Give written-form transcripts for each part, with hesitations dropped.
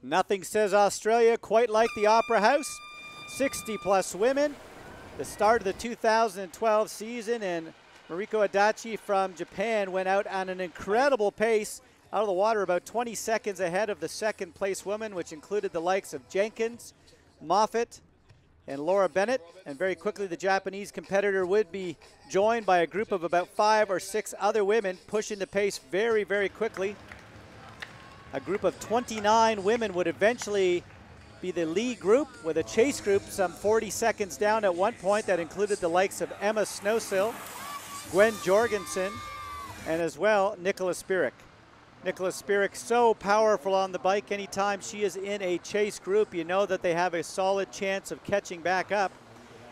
Nothing says Australia quite like the Opera House. 60-plus women. The start of the 2012 season, and Mariko Adachi from Japan went out on an incredible pace out of the water, about 20 seconds ahead of the second place woman, which included the likes of Jenkins, Moffitt, and Laura Bennett. And very quickly the Japanese competitor would be joined by a group of about 5 or 6 other women, pushing the pace very, very quickly. A group of 29 women would eventually be the lead group, with a chase group some 40 seconds down at one point that included the likes of Emma Snowsill, Gwen Jorgensen, and as well Nicola Spirik. Nicola Spirik, so powerful on the bike. Anytime she is in a chase group, you know that they have a solid chance of catching back up.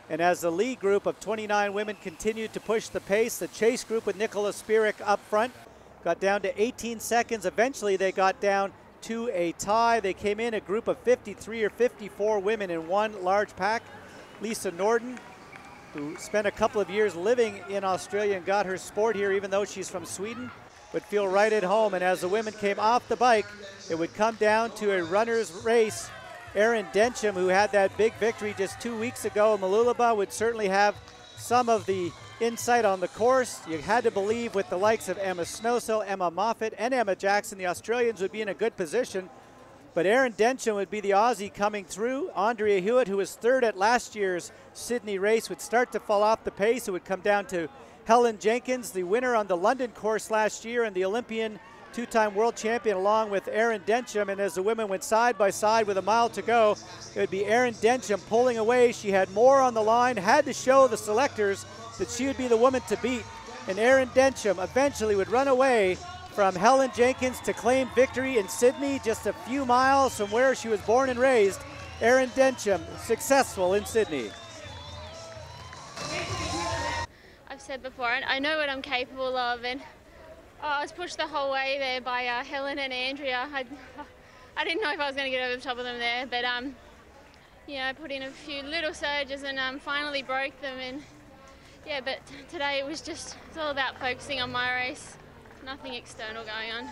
And as the lead group of 29 women continued to push the pace, the chase group with Nicola Spirik up front got down to 18 seconds. Eventually they got down to a tie. They came in a group of 53 or 54 women in one large pack. Lisa Norden, who spent a couple of years living in Australia and got her sport here, even though she's from Sweden, would feel right at home. And as the women came off the bike, it would come down to a runner's race. Erin Densham, who had that big victory just 2 weeks ago in Mooloolaba, would certainly have some of the insight on the course. You had to believe with the likes of Emma Snowsill, Emma Moffitt, and Emma Jackson, the Australians would be in a good position. But Erin Densham would be the Aussie coming through. Andrea Hewitt, who was third at last year's Sydney race, would start to fall off the pace. It would come down to Helen Jenkins, the winner on the London course last year, and the Olympian two-time world champion, along with Erin Densham. And as the women went side by side with a mile to go, it would be Erin Densham pulling away. She had more on the line, had to show the selectors that she would be the woman to beat. And Erin Densham eventually would run away from Helen Jenkins to claim victory in Sydney, just a few miles from where she was born and raised. Erin Densham successful in Sydney. I've said before, I know what I'm capable of, and I was pushed the whole way there by Helen and Andrea. I didn't know if I was going to get over the top of them there, but I put in a few little surges and finally broke them. And yeah, but today it's all about focusing on my race, nothing external going on.